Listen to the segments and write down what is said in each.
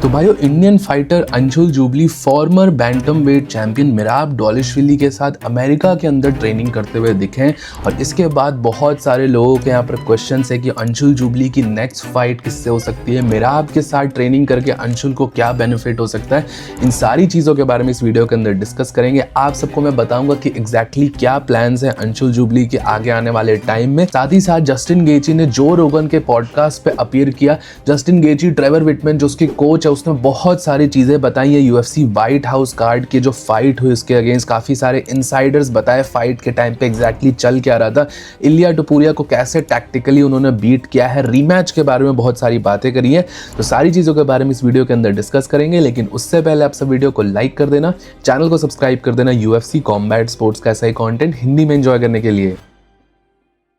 तो भाइयों, Indian fighter Anshul Jubli former bantamweight champion Merab Dvalishvili के साथ अमेरिका के अंदर ट्रेनिंग करते हुए दिखे हैं। और इसके बाद बहुत सारे लोगों के यहाँ पर क्वेश्चन है कि अंशुल जुबली की नेक्स्ट फाइट किससे हो सकती है, मिराब के साथ ट्रेनिंग करके अंशुल को क्या बेनिफिट हो सकता है। इन सारी चीज़ों के बारे में इस वीडियो के अंदर डिस्कस करेंगे। आप सबको मैं बताऊंगा कि एग्जैक्टली क्या प्लान्स हैं अंशुल जुबली के आगे आने वाले टाइम में। साथ ही साथ जस्टिन गेची ने जो रोगन के पॉडकास्ट पे अपीयर किया। जस्टिन गेची, ट्रेवर विटमैन जो उसकी कोच, उसने बहुत सारी चीजें बताई है। यूएफसी व्हाइट हाउस कार्ड की जो फाइट हुई उसके अगेंस्ट काफी सारे इनसाइडर्स बताए फाइट के टाइम पे एग्जैक्टली चल क्या रहा था, इलिया टोपुरिया को कैसे टैक्टिकली उन्होंने बीट किया है, रीमैच के बारे में बहुत सारी बातें करी है। तो सारी चीजों के बारे में इस वीडियो के अंदर डिस्कस करेंगे, लेकिन उससे पहले आप सब वीडियो को लाइक कर देना, चैनल को सब्सक्राइब कर देना यूएफसी कॉम्बैट स्पोर्ट्स का ऐसा ही कंटेंट हिंदी में एंजॉय करने के लिए।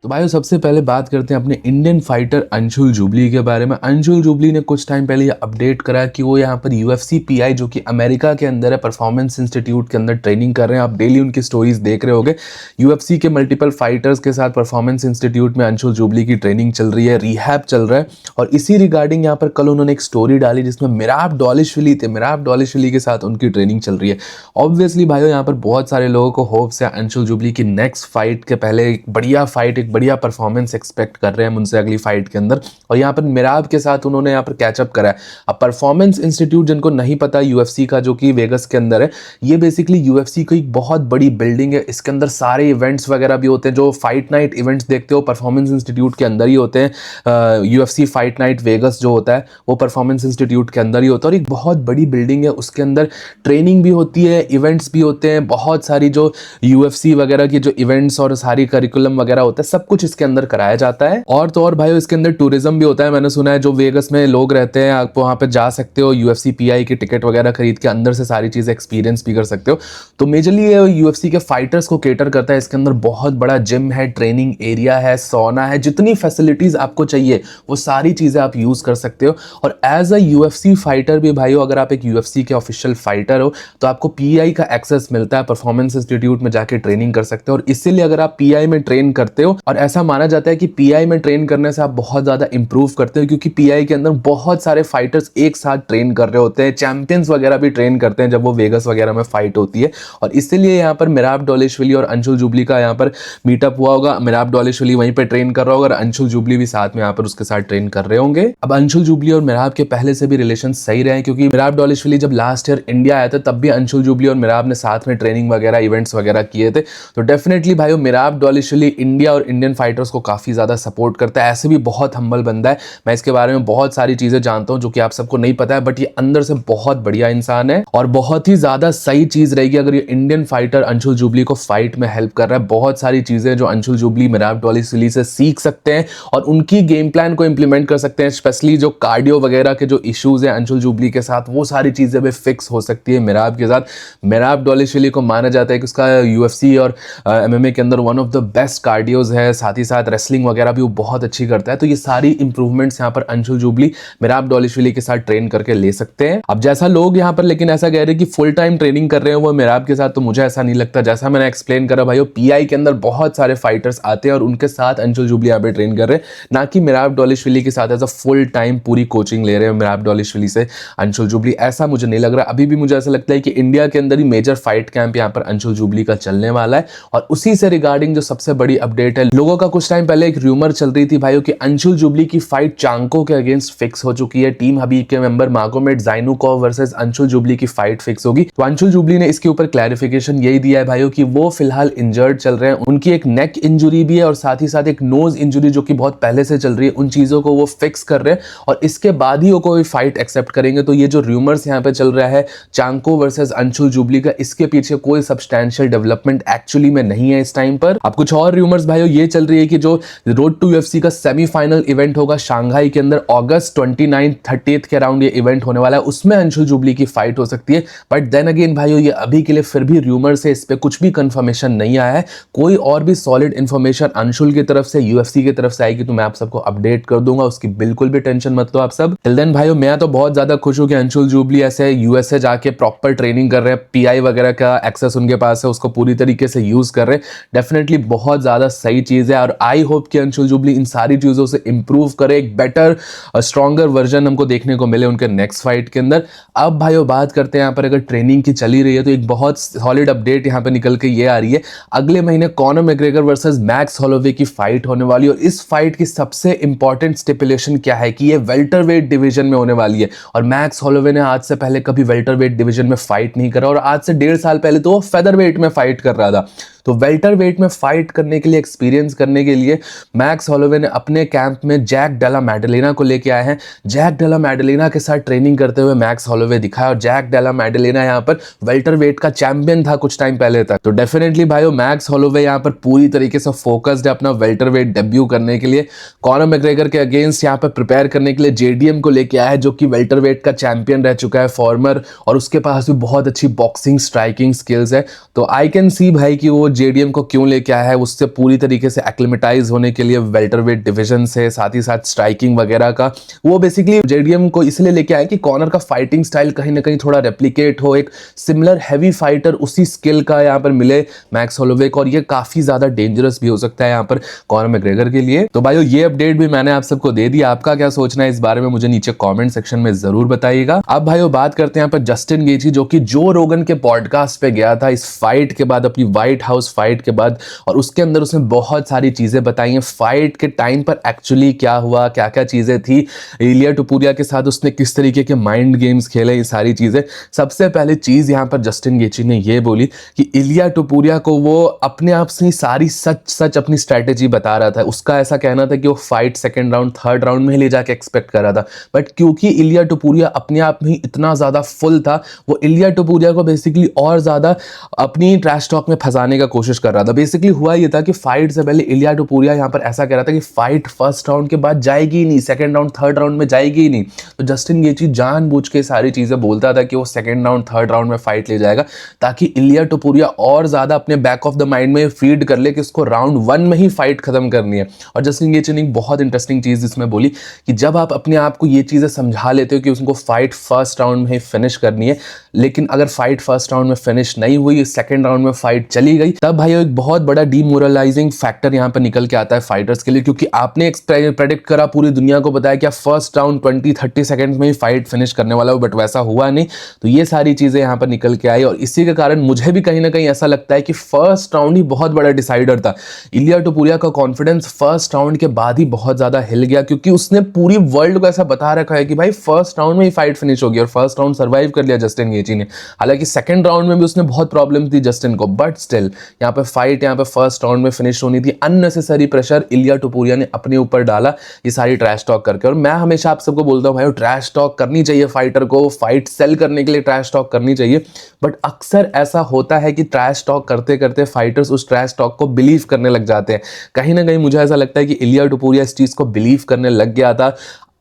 तो भाइयों, सबसे पहले बात करते हैं अपने इंडियन फाइटर अंशुल जुबली के बारे में। अंशुल जुबली ने कुछ टाइम पहले ये अपडेट करा कि वो यहाँ पर यूएफसी पीआई जो कि अमेरिका के अंदर है, परफॉर्मेंस इंस्टीट्यूट के अंदर ट्रेनिंग कर रहे हैं। आप डेली उनकी स्टोरीज देख रहे होंगे। यूएफसी के मल्टीपल फाइटर्स के साथ परफॉर्मेंस इंस्टीट्यूट में अंशुल जुबली की ट्रेनिंग चल रही है, रिहैब चल रहा है। और इसी रिगार्डिंग यहाँ पर कल उन्होंने एक स्टोरी डाली जिसमें मिराब डॉलिशविली थे, मिराब डॉलिशविली के साथ उनकी ट्रेनिंग चल रही है। ऑब्वियसली भाइयों, यहाँ पर बहुत सारे लोगों को होप्स है अंशुल जुबली की नेक्स्ट फाइट के पहले एक बढ़िया फाइट, एक बढ़िया परफॉर्मेंस एक्सपेक्ट कर रहे हैं उनसे अगली फाइट के अंदर। और यहाँ पर मिराब के साथ उन्होंने यहाँ पर कैचअप करा है। अब परफॉर्मेंस इंस्टीट्यूट जिनको नहीं पता यूएफसी का, जो कि वेगस के अंदर है, ये बेसिकली यूएफसी की एक बहुत बड़ी बिल्डिंग है। इसके अंदर सारे इवेंट्स वगैरह भी होते हैं। जो फाइट नाइट इवेंट्स देखते हो परफॉर्मेंस इंस्टीट्यूट के अंदर ही होते हैं। यूएफसी फाइट नाइट वेगस जो होता है वो परफॉर्मेंस इंस्टीट्यूट के अंदर ही होता है। और एक बहुत बड़ी बिल्डिंग है, उसके अंदर ट्रेनिंग भी होती है, इवेंट्स भी होते हैं, बहुत सारी जो यूएफसी वगैरह की जो इवेंट्स और सारी करिकुलम वगैरह होता है सब कुछ इसके अंदर कराया जाता है। और तो और भाई, इसके अंदर टूरिज्म भी होता है। मैंने सुना है जो वेगस में लोग रहते हैं, आप वहां पे जा सकते हो, यूएफसी पीआई की टिकट वगैरह खरीद के अंदर से सारी चीजें एक्सपीरियंस भी कर सकते हो। तो मेजरली ये यूएफसी के फाइटर्स को केटर करता है। इसके अंदर बहुत बड़ा जिम है, ट्रेनिंग एरिया है, सोना है, जितनी फैसिलिटीज आपको चाहिए वो सारी चीजें आप यूज कर सकते हो। और एज अ यूएफसी फाइटर भी भाइयों, अगर आप एक यूएफसी के ऑफिशियल फाइटर हो तो आपको पीआई का एक्सेस मिलता है, परफॉर्मेंस इंस्टीट्यूट में जाके ट्रेनिंग कर सकते हो। और इसीलिए अगर आप पीआई में ट्रेन करते हो, और ऐसा माना जाता है कि पीआई में ट्रेन करने से आप बहुत ज्यादा इंप्रूव करते हो, क्योंकि पीआई के अंदर बहुत सारे फाइटर्स एक साथ ट्रेन कर रहे होते हैं, चैंपियंस वगैरह भी ट्रेन करते हैं जब वो वेगस वगैरह में फाइट होती है। और इसीलिए यहाँ पर मिराब डॉलिशविली और अंशुल जुबली का यहाँ पर मीटअप हुआ होगा। मिराब डॉलिशविली वहीं पे ट्रेन कर रहा होगा और अंशुल जुबली भी साथ में यहाँ पर उसके साथ ट्रेन कर रहे होंगे। अब अंशुल जुबली और मिराब के पहले से भी रिलेशन सही रहे, क्योंकि मिराब डॉलिशविली जब लास्ट ईयर इंडिया आया था तब भी अंशुल जुबली और मिराब ने साथ में ट्रेनिंग वगैरह इवेंट्स वगैरह किए थे। तो डेफिनेटली भाइयों, मिराब डॉलिशविली इंडिया और इंडियन फाइटर्स को काफी ज्यादा सपोर्ट करता है। ऐसे भी बहुत हम्बल बंदा है। मैं इसके बारे में बहुत सारी चीजें जानता हूं जो कि आप सबको नहीं पता है, बट ये अंदर से बहुत बढ़िया इंसान है। और बहुत ही ज्यादा सही चीज रहेगी अगर ये इंडियन फाइटर अंशुल जुबली को फाइट में हेल्प कर रहा है। बहुत सारी चीजें जो अंशुल जुबली मिराब डॉलिशविली से सीख सकते हैं और उनकी गेम प्लान को इंप्लीमेंट कर सकते हैं। स्पेशली जो कार्डियो वगैरह के जो इश्यूज हैं अंशुल जुबली के साथ, वो सारी चीजें भी फिक्स हो सकती है मिराब के साथ। मिराब डॉलिशविली को माना जाता है कि उसका यूएफसी और एमएमए के अंदर वन ऑफ द बेस्ट कार्डियोज है। साथ ही साथ रेसलिंग वगैरह भी वो बहुत अच्छी करता है। तो ये सारी इंप्रूवमेंट्स यहाँ पर अंशुल जुबली मिराब डॉलिशविली के साथ ट्रेन करके ले सकते हैं। अब जैसा लोग यहाँ पर लेकिन ऐसा कह रहे हैं कि फुल टाइम ट्रेनिंग कर रहे हैं वो मिराब के साथ, तो मुझे ऐसा नहीं लगता। जैसा मैंने एक्सप्लेन करा भाइयों, पीआई के अंदर बहुत सारे फाइटर्स आते हैं और उनके साथ अंशुल जुबली यहाँ पे ट्रेन कर रहे हैं, ना कि मिराब डॉलिशविली के साथ एज अ फुल टाइम पूरी कोचिंग ले रहे हैं मिराब डॉलिशविली से अंशुल जुबली। ऐसा मुझे नहीं लग रहा। अभी भी मुझे ऐसा लगता है कि इंडिया के अंदर ही मेजर फाइट कैंप यहाँ पर अंशुल जुबली का चलने वाला है। और उसी से रिगार्डिंग जो सबसे बड़ी अपडेट है, लोगों का कुछ टाइम पहले एक रूमर चल रही थी भाइयों कि अंशुल जुबली की फाइट चांको के अगेंस्ट फिक्स हो चुकी है। टीम हबीब के मेंबर मागोमेड ज़ाइनुकोव वर्सेस अंशुल जुबली की फाइट फिक्स होगी। तो अंशुल जुबली ने इसके ऊपर क्लैरिफिकेशन यही दिया है भाइयों कि वो फिलहाल इंजर्ड चल रहे हैं। उनकी एक नेक इंजुरी भी है और साथ ही साथ एक नोज इंजुरी जो कि बहुत पहले से चल रही है। उन चीजों को वो फिक्स कर रहे हैं और इसके बाद ही वो कोई फाइट एक्सेप्ट करेंगे। तो ये जो रूमर्स यहाँ पे चल रहा है चांको वर्सेस अंशुल जुबली का, इसके पीछे कोई सब्सटैंशियल डेवलपमेंट एक्चुअली में नहीं है इस टाइम पर। अब कुछ और रूमर्स भाइयों ये चल रही है कि जो रोड टू यूएफसी का सेमीफाइनल इवेंट होगा शंघाई के अंदर अगस्त 29-30 के अराउंड ये इवेंट होने वाला है, उसमें अंशुल जुबली की फाइट हो सकती है। बट देन अगेन भाइयों, ये अभी के लिए फिर भी रूमर्स है, इस पे कुछ भी कंफर्मेशन नहीं आया है। कोई और भी सॉलिड इंफॉर्मेशन अंशुल की तरफ से, यूएफसी की तरफ से आएगी तो मैं आप सबको अपडेट कर दूंगा, उसकी बिल्कुल भी टेंशन मत लो आप सब। टिल देन भाइयों, मैं तो बहुत ज्यादा खुश हूं कि अंशुल जुबली ऐसे यूएसए जाके प्रॉपर ट्रेनिंग कर रहे हैं। पीआई वगैरह का एक्सेस उनके पास है, उसको पूरी तरीके से यूज कर रहे हैं। डेफिनेटली बहुत ज्यादा सही चीज़ है और आई होप कि अंशुल जुबली इन सारी चीज़ों से इंप्रूव करे, एक बेटर स्ट्रॉन्गर वर्जन हमको देखने को मिले उनके नेक्स्ट फाइट के अंदर। अब भाइयों बात करते हैं यहाँ पर, अगर ट्रेनिंग की चली रही है तो एक बहुत सॉलिड अपडेट यहाँ पर निकल के ये आ रही है, अगले महीने Conor McGregor versus max Holloway की फाइट होने वाली है। और इस फाइट की सबसे इंपॉर्टेंट स्टिपुलेशन क्या है कि ये वेल्टरवेट डिवीजन में होने वाली है और मैक्स हॉलोवे ने आज से पहले कभी वेल्टरवेट डिवीजन में फाइट नहीं करा और आज से 1.5 साल पहले तो वो फेदरवेट में फाइट कर रहा था। तो वेल्टरवेट में फाइट करने के लिए, एक्सपीरियंस करने के लिए मैक्स हॉलोवे ने अपने कैंप में जैक डेला मैडेलिना को लेके आए हैं। जैक डेला मैडेलिना के साथ ट्रेनिंग करते हुए मैक्स हॉलोवे दिखा और जैक डेला मैडेलिना यहाँ पर वेल्टरवेट का चैंपियन था कुछ टाइम पहले तक। तो डेफिनेटली भाइयों मैक्स हॉलोवे यहाँ पर पूरी तरीके से फोकस्ड है अपना वेल्टरवेट डेब्यू करने के लिए। कॉनर मैग्रेगर के अगेंस्ट यहाँ पर प्रिपेयर करने के लिए जेडीएम को लेके आया है जो कि वेल्टरवेट का चैंपियन रह चुका है फॉर्मर, और उसके पास भी बहुत अच्छी बॉक्सिंग स्ट्राइकिंग स्किल्स है। तो आई कैन सी भाई कि वो जेडीएम को क्यों लेके आया है, उससे पूरी तरीके से एक्लिमेटाइज होने के लिए वेल्टरवेट डिवीजन से, साथ ही साथ स्ट्राइकिंग वगैरह का। वो बेसिकली जेडीएम को इसलिए लेके आया कि कॉनर का फाइटिंग स्टाइल कहीं ना कहीं थोड़ा रेप्लिकेट हो, एक सिमिलर हैवी फाइटर उसी स्किल का यहाँ पर मिले मैक्स हॉलोवे को, और ये काफी ज्यादा डेंजरस भी हो सकता है यहाँ पर कॉनर मैग्रेगर के लिए। तो भाइयों ये अपडेट भी मैंने आप सबको दे दी, आपका क्या सोचना है इस बारे में मुझे नीचे कमेंट सेक्शन में जरूर बताइएगा। अब भाइयों बात करते हैं यहाँ पर जस्टिन गेची, जो कि जो रोगन के पॉडकास्ट पे गया था इस फाइट के बाद, अपनी व्हाइट हाउस फाइट के बाद, और उसके अंदर उसने बहुत सारी चीजें बताई हैं फाइट के टाइम पर एक्चुअली क्या हुआ, क्या क्या चीजें थी, इलिया टुपुरिया के साथ उसने किस तरीके के माइंड गेम्स खेले, ये सारी चीजें। सबसे पहले चीज यहाँ पर जस्टिन गेची ने ये बोली कि इलिया टुपुरिया को वो अपने आप से सारी सच अपनी स्ट्रेटेजी बता रहा था। उसका ऐसा कहना था कि वो fight second round third round में ही ले जाके एक्सपेक्ट कर रहा था, बट क्योंकि इलिया टुपुरिया अपने आप में ही इतना ज्यादा फुल था, वो इलिया टुपुरिया को बेसिकली और ज्यादा अपनी ट्रैश टॉक में फंसाने का कोशिश कर रहा था। बेसिकली हुआ ये था कि फाइट से पहले इलिया टुपुरिया यहाँ पर ऐसा कह रहा था कि फाइट फर्स्ट राउंड के बाद जाएगी ही नहीं, सेकंड राउंड थर्ड राउंड में जाएगी ही नहीं। तो जस्टिन गेची जानबूझ के सारी चीजें बोलता था कि वो सेकंड राउंड थर्ड राउंड में फाइट ले जाएगा, ताकि इलिया टुपुरिया और ज्यादा अपने बैक ऑफ द माइंड में फीड कर ले कि उसको राउंड 1 में ही फाइट खत्म करनी है। और जस्टिन गेची ने एक बहुत इंटरेस्टिंग चीज इसमें बोली कि जब आप अपने आप को ये चीजें समझा लेते हो कि उसको फाइट फर्स्ट राउंड में ही फिनिश करनी है, लेकिन अगर फाइट फर्स्ट राउंड में फिनिश नहीं हुई, सेकंड राउंड में फाइट चली गई, तब भाई एक बहुत बड़ा डीमोरलाइजिंग फैक्टर यहाँ पर निकल के आता है फाइटर्स के लिए, क्योंकि आपने प्रेडिक्ट करा, पूरी दुनिया को बताया कि फर्स्ट राउंड 20-30 सेकंड्स में ही फाइट फिनिश करने वाला हो, बट वैसा हुआ नहीं। तो ये सारी चीजें यहाँ पर निकल के आई और इसी के कारण मुझे भी कहीं ना कहीं ऐसा लगता है कि फर्स्ट राउंड ही बहुत बड़ा डिसाइडर था। इलिया टुपुरिया का कॉन्फिडेंस फर्स्ट राउंड के बाद ही बहुत ज्यादा हिल गया, क्योंकि उसने पूरी वर्ल्ड को ऐसा बता रखा है कि भाई फर्स्ट राउंड में ही फाइट फिनिश होगी, और फर्स्ट राउंड सर्वाइव कर लिया जस्टिन गेची ने। हालांकि सेकंड राउंड में भी उसने बहुत प्रॉब्लम थी जस्टिन को, बट स्टिल यहाँ पे फाइट यहाँ पे फर्स्ट राउंड में फिनिश होनी थी। अननेसेसरी प्रेशर इलिया टुपुरिया ने अपने ऊपर डाला ये सारी ट्रैश टॉक करके। और मैं हमेशा आप सबको बोलता हूँ भाई ट्रैश टॉक करनी चाहिए, फाइटर को फाइट सेल करने के लिए ट्रैश टॉक करनी चाहिए, बट अक्सर ऐसा होता है कि ट्रैश टॉक करते करते फाइटर्स उस ट्रैश टॉक को बिलीव करने लग जाते हैं। कहीं ना कहीं मुझे ऐसा लगता है कि इलिया टुपुरिया इस चीज को बिलीव करने लग गया था।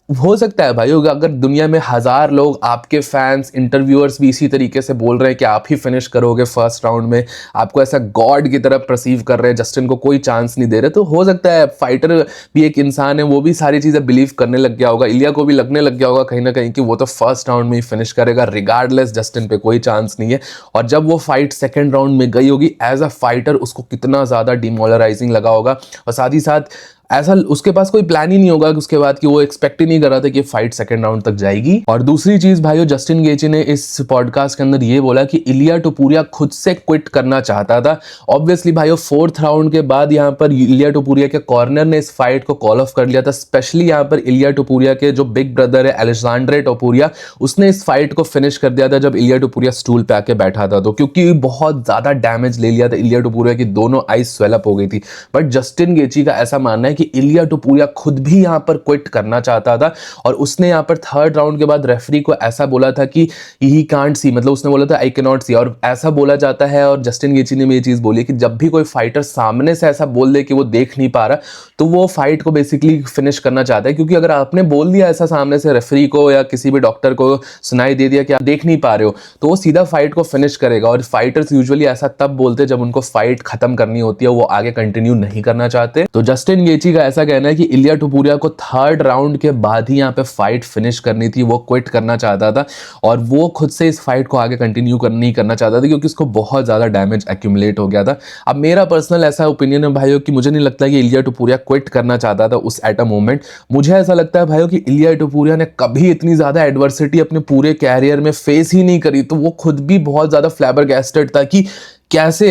हो सकता है भाई अगर दुनिया में 1000 लोग, आपके फैंस, इंटरव्यूअर्स भी इसी तरीके से बोल रहे हैं कि आप ही फिनिश करोगे फर्स्ट राउंड में, आपको ऐसा गॉड की तरह परसीव कर रहे हैं, जस्टिन को कोई चांस नहीं दे रहे, तो हो सकता है फाइटर भी एक इंसान है, वो भी सारी चीजें बिलीव करने लग गया होगा। इलिया को भी लगने लग गया होगा कहीं ना कहीं कि वो तो फर्स्ट राउंड में ही फिनिश करेगा, रिगार्डलेस जस्टिन पे कोई चांस नहीं है। और जब वो फाइट सेकेंड राउंड में गई होगी, एज अ फाइटर उसको कितना ज्यादा डिमोरलाइजिंग लगा होगा, और साथ ही साथ ऐसा उसके पास कोई प्लान ही नहीं होगा कि उसके बाद कि वो एक्सपेक्ट ही नहीं कर रहा था कि फाइट सेकंड राउंड तक जाएगी। और दूसरी चीज भाइयों, जस्टिन गेची ने इस पॉडकास्ट के अंदर ये बोला कि इलिया टुपुरिया खुद से क्विट करना चाहता था। ऑब्वियसली भाइयों फोर्थ राउंड के बाद यहाँ पर इलिया टुपुरिया के कॉर्नर ने इस फाइट को कॉल ऑफ कर लिया था। स्पेशली यहाँ पर इलिया टुपुरिया के जो बिग ब्रदर है अलेक्जेंड्रे टुपुरिया, उसने इस फाइट को फिनिश कर दिया था जब इलिया टुपुरिया स्टूल पे आके बैठा था, तो क्योंकि बहुत ज्यादा डैमेज ले लिया था इलिया टुपुरिया की, दोनों आईज स्वेल अप हो गई थी। बट जस्टिन गेची का ऐसा मानना है कि इलिया टुपुरिया खुद भी यहाँ पर क्विट करना चाहता था, और उसने यहाँ पर थर्ड राउंड के बाद रेफरी को ऐसा बोला था कि ही कांट सी, मतलब उसने बोला था आई कैन नॉट सी, और ऐसा बोला जाता है। और जस्टिन गेची ने ये चीज बोली कि जब भी कोई फाइटर सामने से ऐसा बोल दे कि वो देख नहीं पा रहा, तो वो फाइट को बेसिकली फिनिश करना चाहता है, क्योंकि अगर आपने बोल दिया ऐसा सामने से रेफरी को या किसी भी डॉक्टर को सुनाई दे दिया कि आप देख नहीं पा रहे हो, तो वो सीधा फाइट को फिनिश करेगा। और फाइटर्स यूजुअली ऐसा तब बोलते जब उनको फाइट खत्म करनी होती है, वो आगे कंटिन्यू नहीं करना चाहते। तो जस्टिन गेची गेची का ऐसा कहना है कि इलिया टुपुरिया को थर्ड राउंड के बाद ही यहाँ पे फाइट फिनिश करनी थी, वो क्विट करना चाहता था और वो खुद से इस फाइट को आगे कंटिन्यू नहीं करना चाहता था क्योंकि उसको बहुत ज़्यादा डैमेज एक्यूमुलेट हो गया था। अब मेरा पर्सनल ऐसा ओपिनियन है भाइयों कि मुझे नहीं लगता कि इलिया टुपुरिया क्विट करना चाहता था उस एट अ मोमेंट। मुझे ऐसा लगता है भाइयों कि इलिया टुपुरिया ने कभी इतनी ज़्यादा एडवर्सिटी अपने पूरे कैरियर में फेस ही नहीं करी, तो वो खुद भी बहुत ज़्यादा फ्लैबरगैस्टेड था कि कैसे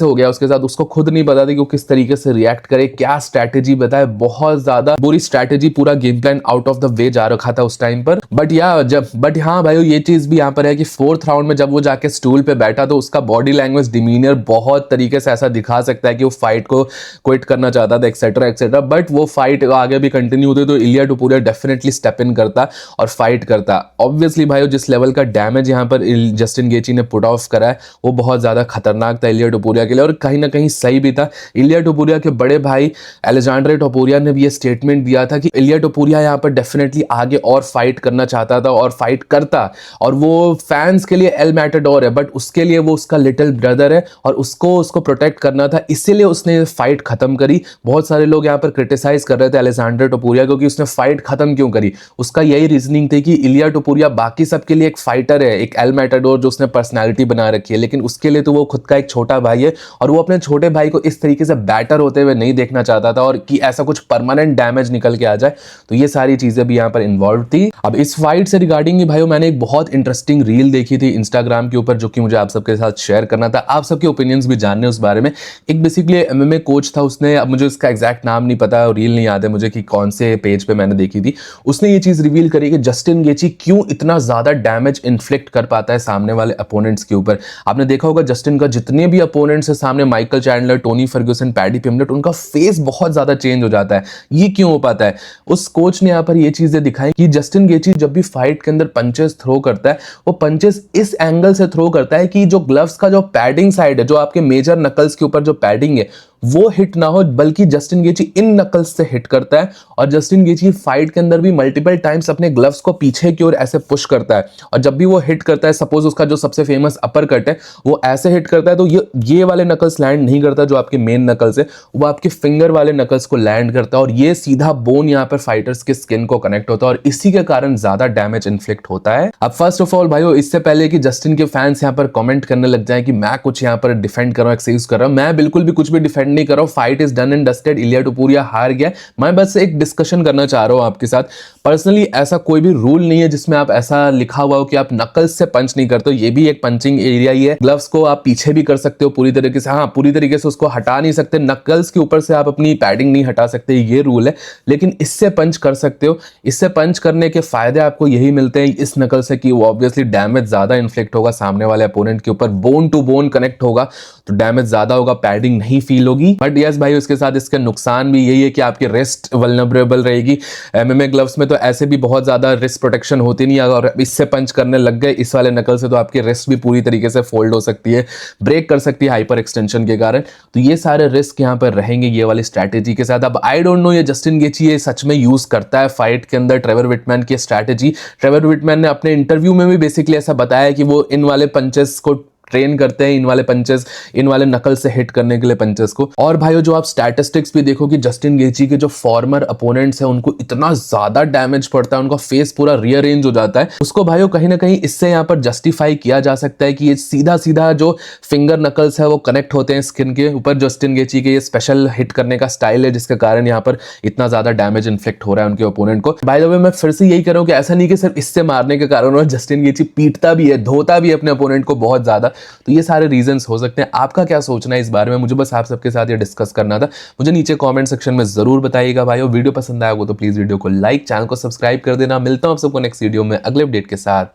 हो गया उसके साथ। उसको खुद नहीं पता था कि वो किस तरीके से रिएक्ट करे, क्या स्ट्रैटेजी बताए। बहुत ज्यादा बुरी स्ट्रैटेजी, पूरा game plan out of the way जा रखा था उस टाइम पर। बट हाँ भाई ये चीज भी यहाँ पर है कि फोर्थ राउंड में जब वो जाके स्टूल पे बैठा तो उसका बॉडी लैंग्वेज, डिमीनियर बहुत तरीके से ऐसा दिखा सकता है कि वो फाइट को क्विट करना चाहता था एक्सेट्रा एक्सेट्रा। बट वो फाइट आगे भी कंटिन्यू होती तो इलिया टुपुरिया डेफिनेटली स्टेप इन करता और फाइट करता। ऑब्वियसली भाई जिस लेवल का डैमेज यहाँ पर जस्टिन गेची ने पुट ऑफ करा है वो बहुत ज्यादा खतरनाक था इलिया टुपुरिया के लिए, और कहीं ना कहीं सही भी था। इलिया टुपुरिया के बड़े भाई अलेक्जेंडर टोपुरिया ने भी ये स्टेटमेंट दिया था कि इलिया टुपुरिया यहाँ पर डेफिनेटली आगे और फाइट करना चाहता था और फाइट करता, और वो फैंस के लिए एल मैटाडोर है बट उसके लिए वो उसका लिटिल ब्रदर है और उसको प्रोटेक्ट करना था, इसीलिए उसने फाइट खत्म करी। बहुत सारे लोग यहाँ पर क्रिटिसाइज कर रहे थे अलेक्जेंडर टोपुरिया को कि उसने फाइट खत्म क्यों करी। उसका यही रीजनिंग थी कि इलिया टुपुरिया बाकी सबके लिए एक फाइटर है, एक एल मैटाडोर जो उसने पर्सनैलिटी बना रखी है, लेकिन उसके लिए तो वो खुद का एक छोटा भाई है और वो अपने छोटे भाई को इस तरीके से बैटर होते हुए नहीं देखना चाहता था और कि ऐसा कुछ परमानेंट डैमेज निकल के आ जाए। तो ये सारी चीजें भी यहाँ पर इन्वॉल्व थी। अब इस फाइट से रिगार्डिंग ही भाइयों मैंने एक बहुत इंटरेस्टिंग रील देखी थी इंस्टाग्राम के ऊपर, जो कि मुझे आप सबके साथ शेयर करना था, आप सबके ओपिनियंस भी जानने उस बारे में। एक बेसिकली एमएमए कोच था, उसने, अब मुझे उसका एग्जैक्ट नाम नहीं पता, रील नहीं याद है मुझे कि कौन से पेज पे मैंने देखी थी, उसने ये चीज रिवील करी कि जस्टिन गेची क्यों इतना ज्यादा डैमेज इन्फ्लिक्ट कर पाता है सामने वाले अपोनेंट्स के ऊपर। आपने देखा होगा जस्टिन का जितने भी अपोनेंट्स है सामने, Michael Chandler, Tony Ferguson, Paddy Pimblett, उनका फेस बहुत ज्यादा चेंज हो जाता है। ये क्यों हो पाता है? उस कोच ने यहाँ पर ये चीजें दिखाई कि जस्टिन गेची जब भी फाइट के अंदर पंचेस थ्रो करता है वो पंचेस इस एंगल से थ्रो करता है कि जो ग्लव्स का जो पैडिंग साइड है, जो आपके मेजर नकल्स के ऊपर जो पैडिंग है वो हिट ना हो, बल्कि जस्टिन गेची इन नकल्स से हिट करता है। और जस्टिन गेची फाइट के अंदर भी मल्टीपल टाइम्स अपने ग्लव्स को पीछे की ओर ऐसे पुश करता है, और जब भी वो हिट करता है, सपोज उसका जो सबसे फेमस अपर कट है वो ऐसे हिट करता है तो ये वाले नकल्स लैंड नहीं करता जो आपके मेन नकल्स है, वो आपके फिंगर वाले नकल्स को लैंड करता है और ये सीधा बोन यहाँ पर फाइटर्स के स्किन को कनेक्ट होता है और इसी के कारण ज्यादा डैमेज इन्फ्लिक्ट होता है। अब फर्स्ट ऑफ ऑल भाइयों, इससे पहले कि जस्टिन के फैंस यहाँ पर कमेंट करने लग जाए कि मैं कुछ यहाँ पर डिफेंड कर रहा हूँ, एक्सक्यूज कर रहा हूँ, मैं बिल्कुल भी कुछ भी डिफेंड नहीं कर रहा हूँ। Fight is done and dusted, Ilia Topuria हार गया। मैं बस एक डिस्कशन करना चाह रहा हूँ आपके साथ। पर्सनली ऐसा कोई भी रूल नहीं है जिसमें आप ऐसा लिखा हुआ हो कि आप नकल्स से पंच नहीं करते हो, ये भी एक पंचिंग एरिया ही है। ग्लव्स को आप पीछे भी कर सकते हो पूरी तरीके से, हाँ पूरी तरीके से उसको हटा नहीं सकते, नकल्स के ऊपर से आप अपनी पैडिंग नहीं हटा सकते, ये रूल है, लेकिन इससे पंच कर सकते हो। इससे पंच करने के फायदे आपको यही मिलते हैं इस नकल से कि वो ऑब्वियसली डैमेज ज्यादा इन्फ्लिक्ट होगा सामने वाले अपोनेंट के ऊपर, बोन टू बोन कनेक्ट होगा तो डैमेज ज्यादा होगा, पैडिंग नहीं फील होगी। बट यस भाई उसके साथ इसका नुकसान भी यही है कि आपकी रिस्ट वल्नरेबल रहेगी। एमएमए ग्लव्स में तो ऐसे भी बहुत ज्यादा रिस्ट प्रोटेक्शन होती नहीं है, और इससे पंच करने लग गए इस वाले नकल से तो आपकी रिस्ट भी पूरी तरीके से फोल्ड हो सकती है, ब्रेक कर सकती है हाइपर एक्सटेंशन के कारण। तो ये सारे रिस्क यहाँ पर रहेंगे ये वाली स्ट्रैटेजी के साथ। अब आई डोंट नो ये जस्टिन गेची ये सच में यूज करता है फाइट के अंदर ट्रेवर विटमैन की स्ट्रैटेजी। ट्रेवर विटमैन ने अपने इंटरव्यू में भी बेसिकली ऐसा बताया कि वो इन वाले पंचेस को ट्रेन करते हैं, इन वाले पंचेस, इन वाले नकल से हिट करने के लिए पंचेस को। और भाइयों जो आप स्टैटिस्टिक्स भी देखो कि जस्टिन गेची के जो फॉर्मर अपोनेंट्स हैं उनको इतना ज्यादा डैमेज पड़ता है, उनका फेस पूरा रीअरेंज हो जाता है, उसको भाइयों कहीं ना कहीं इससे यहाँ पर जस्टिफाई किया जा सकता है कि ये सीधा सीधा जो फिंगर नकल्स है वो कनेक्ट होते हैं स्किन के ऊपर। जस्टिन गेची के ये स्पेशल हिट करने का स्टाइल है जिसके कारण यहाँ पर इतना ज्यादा डैमेज इन्फ्लिक्ट हो रहा है उनके ओपोनेंट को। बाय द वे मैं फिर से यही कर रहा हूँ कि ऐसा नहीं कि सिर्फ इससे मारने के कारण जस्टिन गेची पीटता भी है, धोता भी है अपने ओपोनेंट को बहुत ज्यादा। तो ये सारे रीजंस हो सकते हैं। आपका क्या सोचना है इस बारे में, मुझे बस आप सबके साथ ये डिस्कस करना था। मुझे नीचे कमेंट सेक्शन में जरूर बताइएगा भाइयों। वीडियो पसंद आया हो तो प्लीज वीडियो को लाइक, चैनल को सब्सक्राइब कर देना। मिलता हूं आप सबको नेक्स्ट वीडियो में अगले अपडेट के साथ।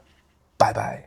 Bye bye.